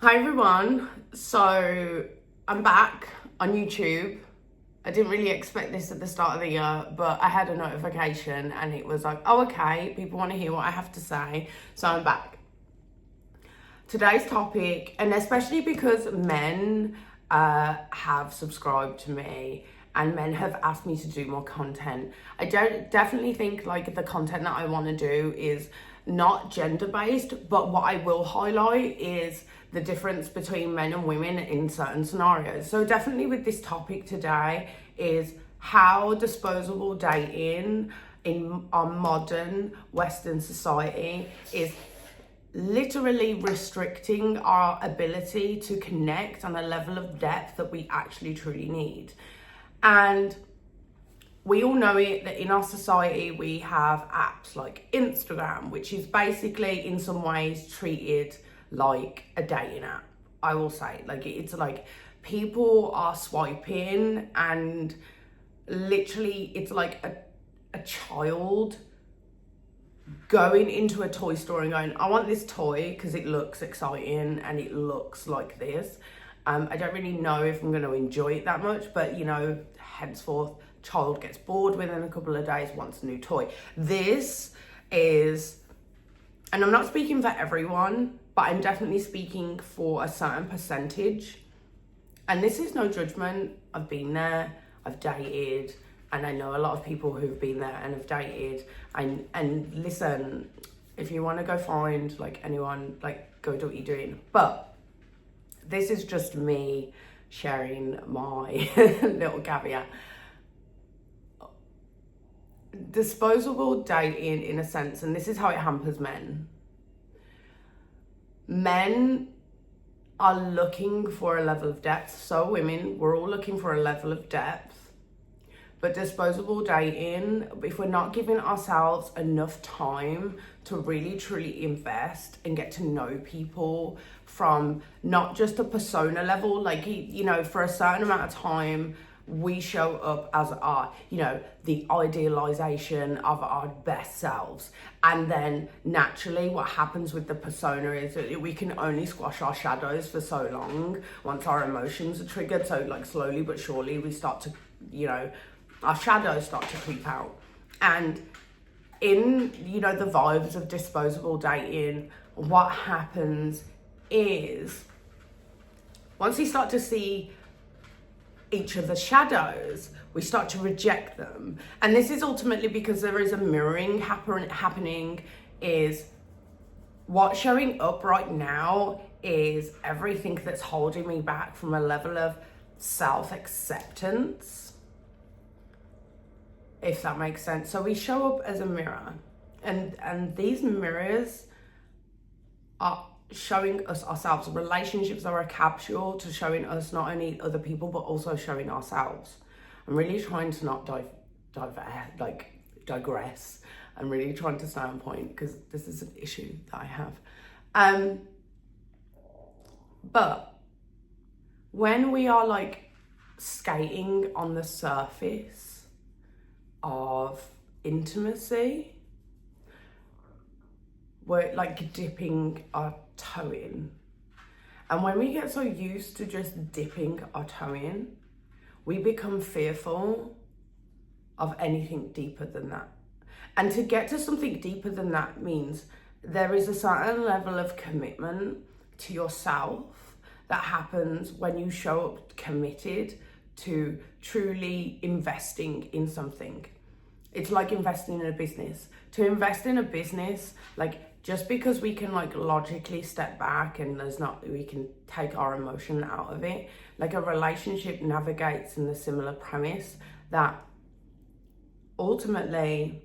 Hi everyone, so I'm back on YouTube. I didn't really expect this at the start of the year, but I had a notification and it was like, oh okay, people want to hear what I have to say, so I'm back. Today's topic, and especially because men have subscribed to me and men have asked me to do more content. I don't definitely think like the content that I want to do is not gender based, but what I will highlight is the difference between men and women in certain scenarios. So definitely with this topic today is how disposable dating in our modern Western society is literally restricting our ability to connect on a level of depth that we actually truly need. And we all know it that in our society we have apps like Instagram, which is basically in some ways treated like a dating app. I will say, like, it's like people are swiping and literally it's like a child going into a toy store and going, I want this toy because it looks exciting and it looks like this. I don't really know if I'm going to enjoy it that much, but you know, henceforth, child gets bored within a couple of days, wants a new toy. This is, and I'm not speaking for everyone, but I'm definitely speaking for a certain percentage. And this is no judgment. I've been there, I've dated, and I know a lot of people who've been there and have dated. And listen, if you want to go find like anyone, like go do what you're doing. But this is just me sharing my little caveat. Disposable dating, in a sense, and this is how it hampers men. Men are looking for a level of depth. So women, we're all looking for a level of depth. But disposable dating, if we're not giving ourselves enough time to really truly invest and get to know people from not just a persona level, like, you know, for a certain amount of time, we show up as our, you know, the idealization of our best selves. And then naturally what happens with the persona is that we can only squash our shadows for so long once our emotions are triggered. So like slowly but surely we start to, you know, our shadows start to creep out. And in, you know, the vibes of disposable dating, what happens is once you start to see each of the shadows, we start to reject them. And this is ultimately because there is a mirroring happening. Is what's showing up right now is everything that's holding me back from a level of self-acceptance, if that makes sense. So we show up as a mirror, and these mirrors are showing us ourselves. Relationships are a capsule to showing us not only other people but also showing ourselves. I'm really trying to not digress. I'm really trying to stay on point because this is an issue that I have. But when we are like skating on the surface of intimacy, we're like dipping our toe in. And when we get so used to just dipping our toe in, we become fearful of anything deeper than that. And to get to something deeper than that means there is a certain level of commitment to yourself that happens when you show up committed to truly investing in something. It's like investing in a business. To invest in a business, like, just because we can like logically step back and we can take our emotion out of it, like a relationship navigates in the similar premise that ultimately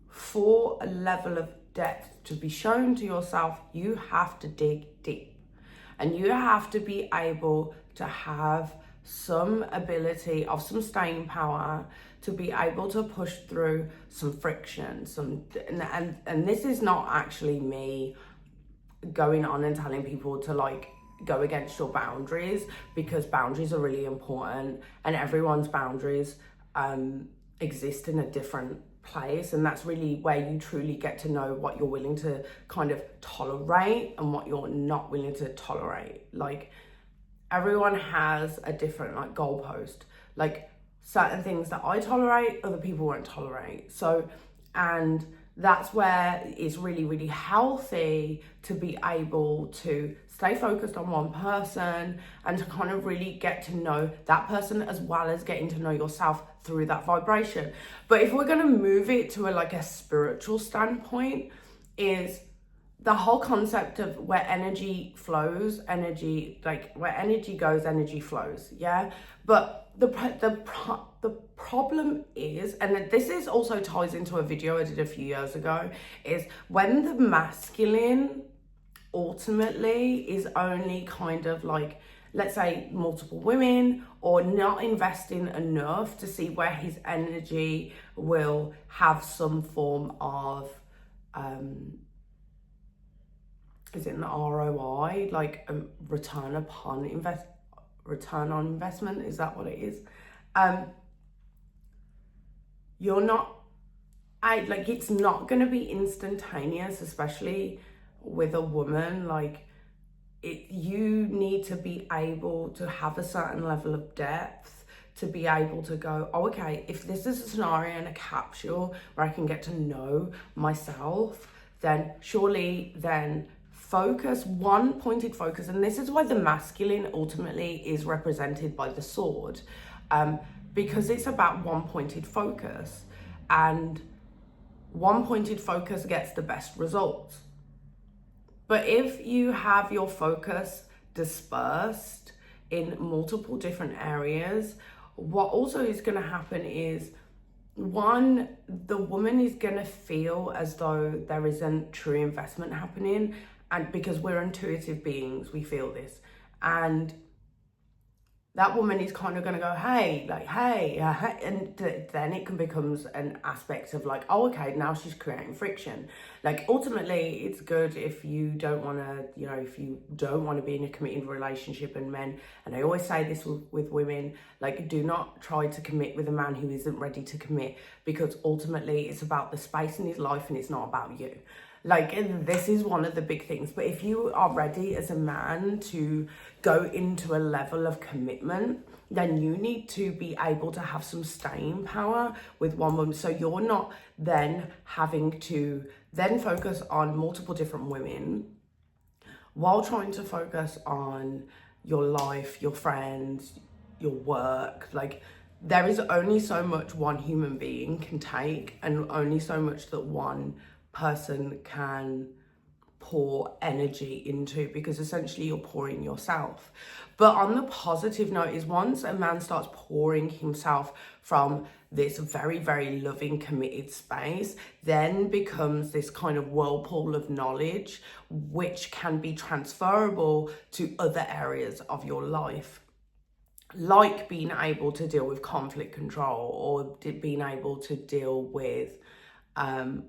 for a level of depth to be shown to yourself, you have to dig deep and you have to be able to have some ability of some staying power to be able to push through some friction, and this is not actually me going on and telling people to like go against your boundaries, because boundaries are really important and everyone's boundaries exist in a different place, and that's really where you truly get to know what you're willing to kind of tolerate and what you're not willing to tolerate. Like, everyone has a different like goalpost. Like, certain things that I tolerate, other people won't tolerate. So, and that's where it's really, really healthy to be able to stay focused on one person and to kind of really get to know that person, as well as getting to know yourself through that vibration. But if we're going to move it to a spiritual standpoint, is the whole concept of where energy flows, where energy goes, energy flows. Yeah. But the problem is, and this is also ties into a video I did a few years ago, is when the masculine ultimately is only kind of like, let's say, multiple women, or not investing enough to see where his energy will have some form of is it an ROI, like a return on investment? Is that what it is? It's not going to be instantaneous, especially with a woman. You need to be able to have a certain level of depth to be able to go, oh, okay, if this is a scenario in a capsule where I can get to know myself, then surely one pointed focus. And this is why the masculine ultimately is represented by the sword, because it's about one pointed focus, and one pointed focus gets the best results. But if you have your focus dispersed in multiple different areas, what also is going to happen is, one, the woman is going to feel as though there isn't true investment happening. And because we're intuitive beings, we feel this. And that woman is kind of going to go, hey, and then it can becomes an aspect of like, oh, okay, now she's creating friction. Like, ultimately, it's good if you don't want to, if you don't want to be in a committed relationship. And men, and I always say this with women, like, do not try to commit with a man who isn't ready to commit, because ultimately it's about the space in his life and it's not about you. Like, this is one of the big things. But if you are ready as a man to go into a level of commitment, then you need to be able to have some staying power with one woman. So you're not then having to then focus on multiple different women while trying to focus on your life, your friends, your work. Like, there is only so much one human being can take, and only so much that one person can pour energy into, because essentially you're pouring yourself. But on the positive note is, once a man starts pouring himself from this very, very loving, committed space, then becomes this kind of whirlpool of knowledge, which can be transferable to other areas of your life. Like being able to deal with conflict control, or being able to deal with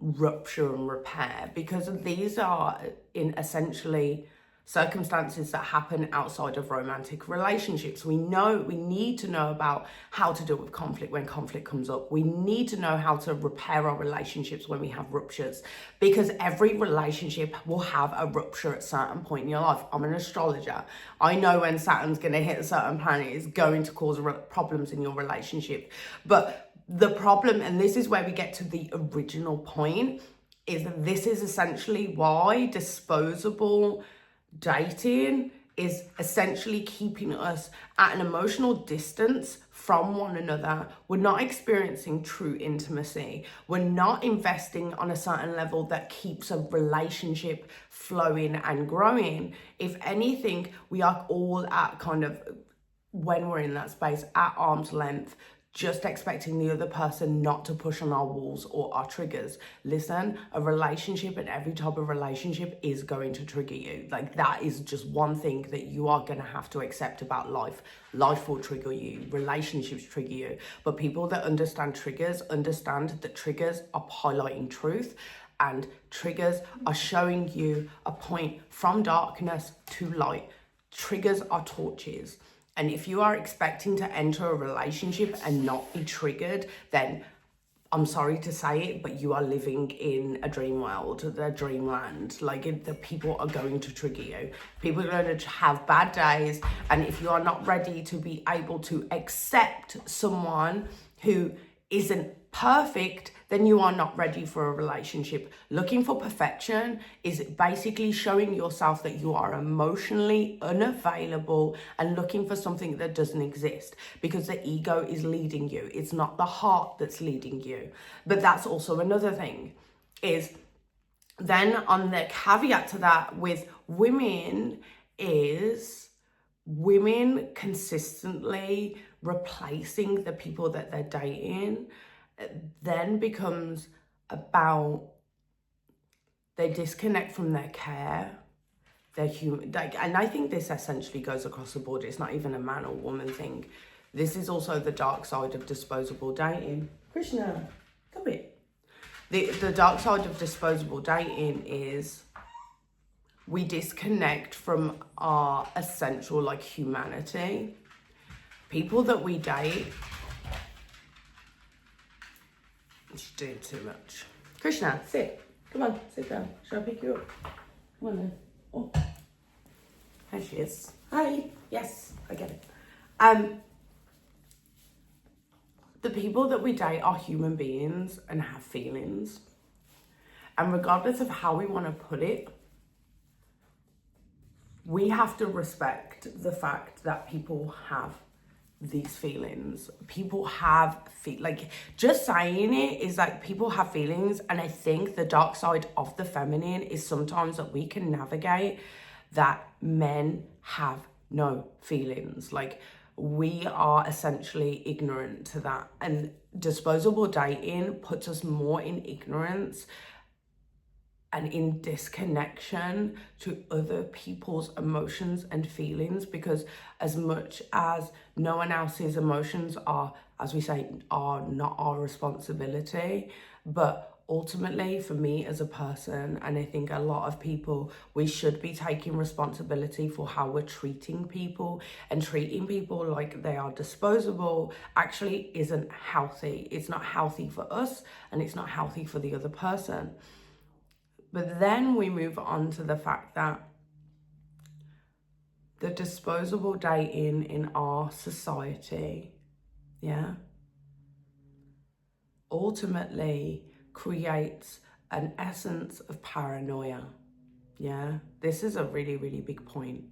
rupture and repair, because these are in essentially circumstances that happen outside of romantic relationships. We need to know about how to deal with conflict when conflict comes up. We need to know how to repair our relationships when we have ruptures, because every relationship will have a rupture at a certain point in your life. I'm an astrologer. I know when Saturn's going to hit a certain planet, it's going to cause problems in your relationship. But the problem, and this is where we get to the original point, is that this is essentially why disposable dating is essentially keeping us at an emotional distance from one another. We're not experiencing true intimacy. We're not investing on a certain level that keeps a relationship flowing and growing. If anything, we are all at kind of, when we're in that space, at arm's length, just expecting the other person not to push on our walls or our triggers. Listen, a relationship, and every type of relationship, is going to trigger you. Like, that is just one thing that you are going to have to accept about life. Life will trigger you. Relationships trigger you. But people that understand that triggers are highlighting truth, and triggers are showing you a point from darkness to light. Triggers are torches. And if you are expecting to enter a relationship and not be triggered, then I'm sorry to say it, but you are living in a dream world, a dreamland. Like, the people are going to trigger you. People are going to have bad days. And if you are not ready to be able to accept someone who isn't perfect, then you are not ready for a relationship. Looking for perfection is basically showing yourself that you are emotionally unavailable and looking for something that doesn't exist, because the ego is leading you. It's not the heart that's leading you. But that's also another thing, is then on the caveat to that with women is women consistently replacing the people that they're dating then becomes about, they disconnect from their care, their human, like, and I think this essentially goes across the board. It's not even a man or woman thing. This is also the dark side of disposable dating. Krishna, come here. The dark side of disposable dating is we disconnect from our essential, like, humanity. People that we date, she's doing too much. Krishna, sit. Come on, sit down. Shall I pick you up? Come on then. Oh. There she is. Hi. Yes, I get it. The people that we date are human beings and have feelings. And regardless of how we want to put it, we have to respect the fact that people have these feelings. People have like, just saying it is like, people have feelings. And I think the dark side of the feminine is sometimes that we can navigate that men have no feelings. Like, we are essentially ignorant to that, and disposable dating puts us more in ignorance and in disconnection to other people's emotions and feelings, because as much as no one else's emotions are, as we say, are not our responsibility, but ultimately for me as a person, and I think a lot of people, we should be taking responsibility for how we're treating people, and treating people like they are disposable actually isn't healthy. It's not healthy for us, and it's not healthy for the other person. But then we move on to the fact that the disposable dating in our society, ultimately creates an essence of paranoia. This is a really, really big point.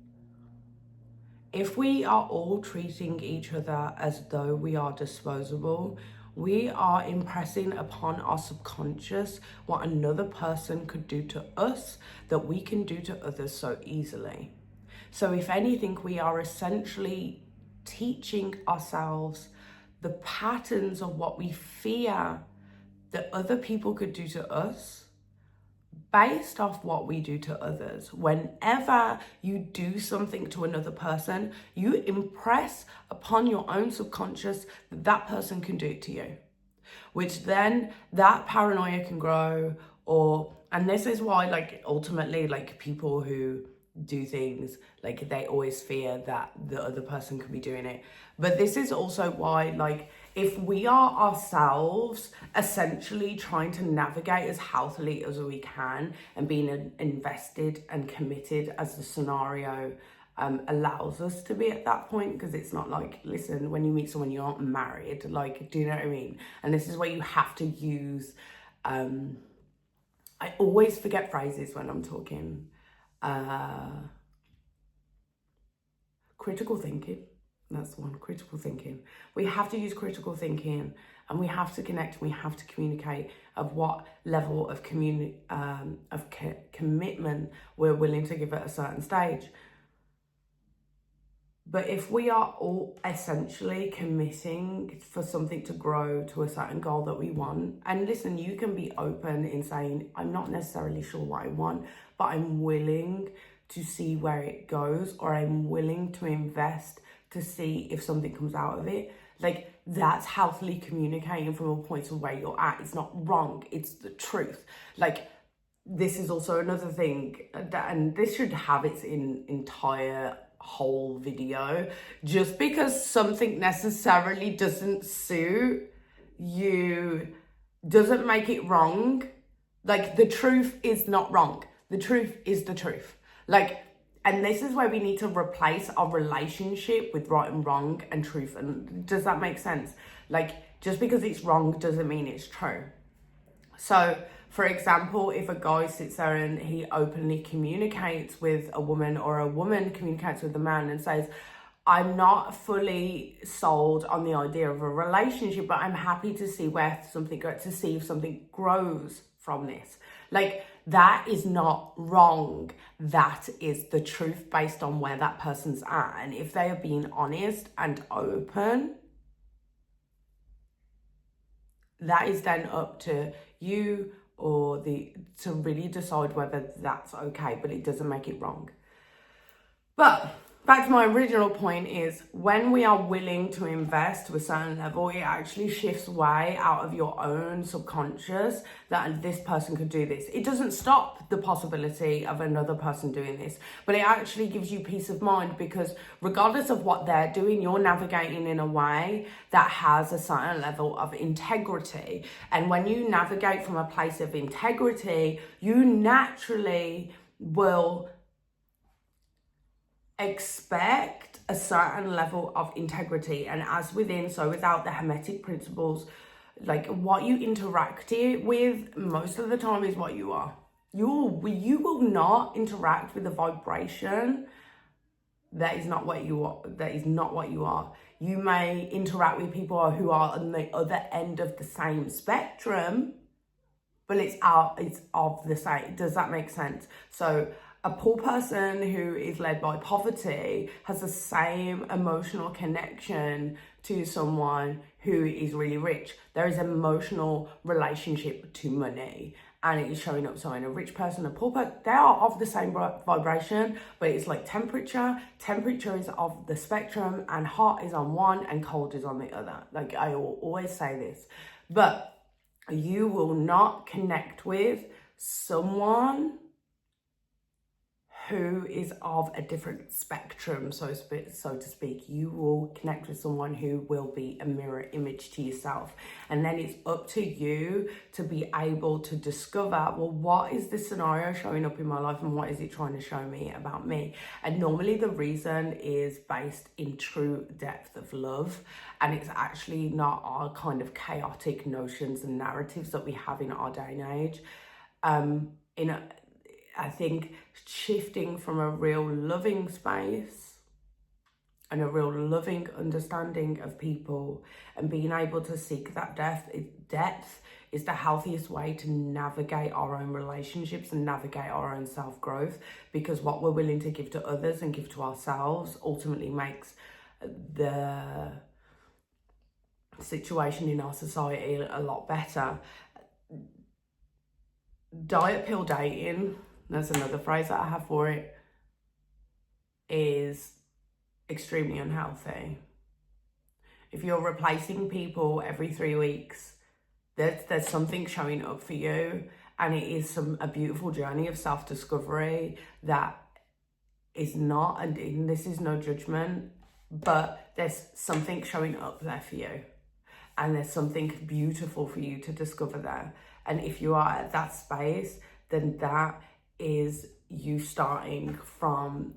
If we are all treating each other as though we are disposable, we are impressing upon our subconscious what another person could do to us that we can do to others so easily. So if anything, we are essentially teaching ourselves the patterns of what we fear that other people could do to us based off what we do to others. Whenever you do something to another person, you impress upon your own subconscious that that person can do it to you, which then that paranoia can grow. And this is why, like, ultimately, like, people who do things, like, they always fear that the other person could be doing it. But this is also why, like, if we are ourselves essentially trying to navigate as healthily as we can and being invested and committed as the scenario allows us to be at that point, because it's not like, listen, when you meet someone, you aren't married, like, do you know what I mean? And this is where you have to use, I always forget phrases when I'm talking, critical thinking. That's the one, critical thinking. We have to use critical thinking, and we have to connect, we have to communicate of what level of commitment we're willing to give at a certain stage. But if we are all essentially committing for something to grow to a certain goal that we want, and listen, you can be open in saying, I'm not necessarily sure what I want, but I'm willing to see where it goes, or I'm willing to invest to see if something comes out of it. Like, that's healthily communicating from a point of where you're at. It's not wrong, it's the truth. Like, this is also another thing that, and this should have its entire whole video. Just because something necessarily doesn't suit you doesn't make it wrong. Like, the truth is not wrong. The truth is the truth. Like, and this is where we need to replace our relationship with right and wrong and truth. And does that make sense? Like, just because it's wrong doesn't mean it's true. So, for example, if a guy sits there and he openly communicates with a woman, or a woman communicates with a man and says, I'm not fully sold on the idea of a relationship, but I'm happy to see where something goes, to see if something grows from this. Like, that is not wrong. That is the truth based on where that person's at. And if they are being honest and open, that is then up to you to really decide whether that's okay, but it doesn't make it wrong. But back to my original point is, when we are willing to invest to a certain level, it actually shifts way out of your own subconscious that this person could do this. It doesn't stop the possibility of another person doing this, but it actually gives you peace of mind, because regardless of what they're doing, you're navigating in a way that has a certain level of integrity. And when you navigate from a place of integrity, you naturally will expect a certain level of integrity. And as within, so without, the Hermetic principles, like, what you interact with most of the time is what you are. You will not interact with a vibration that is not what you are. That is not what you are. You may interact with people who are on the other end of the same spectrum, but it's of the same. Does that make sense? So a poor person who is led by poverty has the same emotional connection to someone who is really rich. There is an emotional relationship to money, and it is showing up. So in a rich person, a poor person, they are of the same vibration, but it's like temperature. Temperature is of the spectrum, and hot is on one and cold is on the other. Like, I will always say this, but you will not connect with someone who is of a different spectrum, so to speak. You will connect with someone who will be a mirror image to yourself. And then it's up to you to be able to discover, well, what is this scenario showing up in my life, and what is it trying to show me about me? And normally the reason is based in true depth of love, and it's actually not our kind of chaotic notions and narratives that we have in our day and age. I think shifting from a real loving space and a real loving understanding of people, and being able to seek that depth is the healthiest way to navigate our own relationships and navigate our own self-growth, because what we're willing to give to others and give to ourselves ultimately makes the situation in our society a lot better. Diet pill dating, that's another phrase that I have for it, is extremely unhealthy. If you're replacing people every 3 weeks, there's something showing up for you, and it is a beautiful journey of self-discovery that is not, and this is no judgment, but there's something showing up there for you, and there's something beautiful for you to discover there. And if you are at that space, then that is you starting from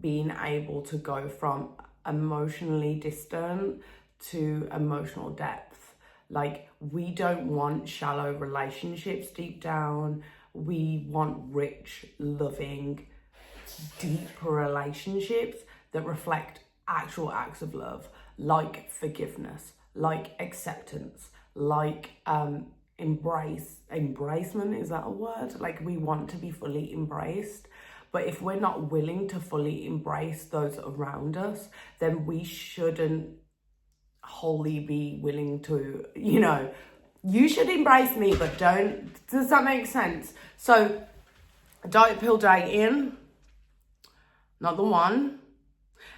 being able to go from emotionally distant to emotional depth. Like, we don't want shallow relationships deep down. We want rich, loving, deep relationships that reflect actual acts of love, like forgiveness, like acceptance, like embracement, is that a word? Like, we want to be fully embraced. But if we're not willing to fully embrace those around us, then we shouldn't wholly be willing to, you should embrace me, but don't. Does that make sense? So, diet pill dating, not the one.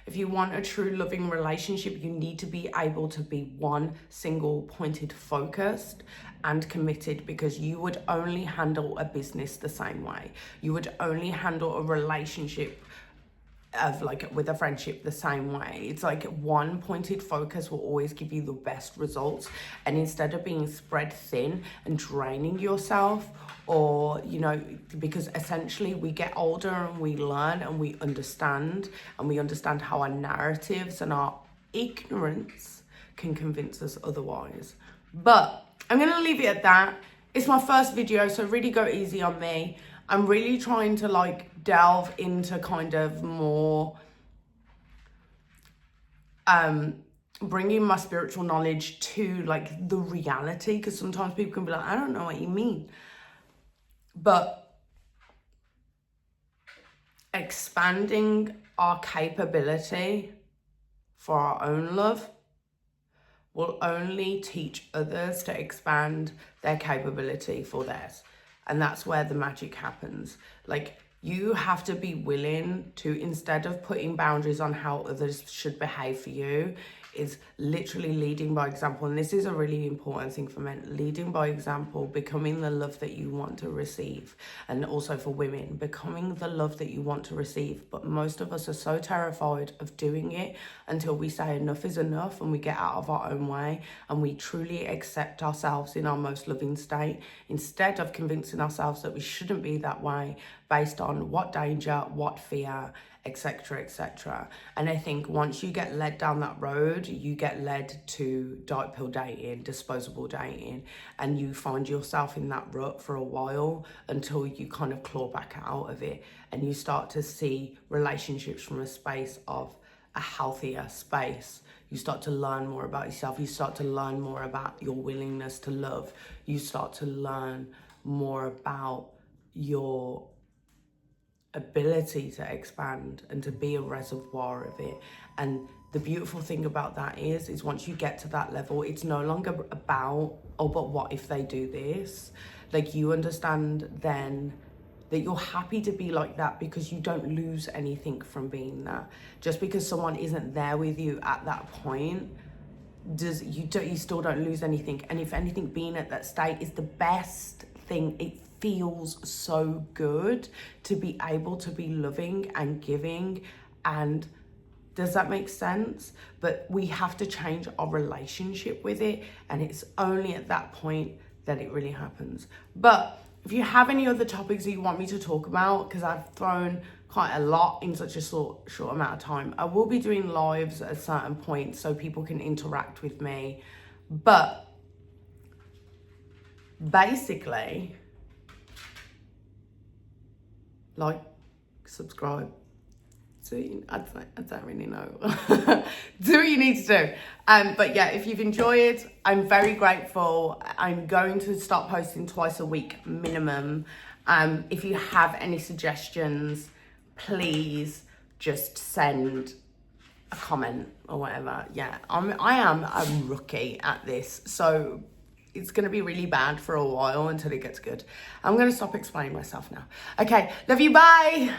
If you want a true loving relationship, you need to be able to be one single pointed, focused and committed, because you would only handle a business the same way. You would only handle a relationship of like with a friendship the same way. It's like one pointed focus will always give you the best results, and instead of being spread thin and draining yourself, or you know, because essentially we get older and we learn and we understand how our narratives and our ignorance can convince us otherwise. But I'm gonna leave it at that. It's my first video, so really go easy on me. I'm really trying to like delve into kind of more bringing my spiritual knowledge to like the reality, because sometimes people can be like, I don't know what you mean. But expanding our capability for our own love will only teach others to expand their capability for theirs. And that's where the magic happens. Like, you have to be willing to, instead of putting boundaries on how others should behave for you, is literally leading by example. And this is a really important thing for men: leading by example, becoming the love that you want to receive. And also for women, becoming the love that you want to receive. But most of us are so terrified of doing it until we say enough is enough, and we get out of our own way and we truly accept ourselves in our most loving state, instead of convincing ourselves that we shouldn't be that way based on what danger, what fear, etc, etc. And I think once you get led down that road, you get led to dark pill dating, disposable dating, and you find yourself in that rut for a while until you kind of claw back out of it, and you start to see relationships from a space of a healthier space. You start to learn more about yourself. You start to learn more about your willingness to love. You start to learn more about your ability to expand and to be a reservoir of it. And the beautiful thing about that is once you get to that level, it's no longer about, oh, but what if they do this? Like, you understand then that you're happy to be like that because you don't lose anything from being that. Just because someone isn't there with you at that point, you still don't lose anything. And if anything, being at that state is the best thing. It feels so good to be able to be loving and giving. And does that make sense? But we have to change our relationship with it, and it's only at that point that it really happens. But if you have any other topics that you want me to talk about, because I've thrown quite a lot in such a short amount of time, I will be doing lives at certain points so people can interact with me. But basically, like, subscribe. So I don't really know. Do what you need to do. But yeah, if you've enjoyed, I'm very grateful. I'm going to start posting twice a week minimum. If you have any suggestions, please just send a comment or whatever. Yeah, I am a rookie at this, so it's going to be really bad for a while until it gets good. I'm going to stop explaining myself now. Okay, love you, bye.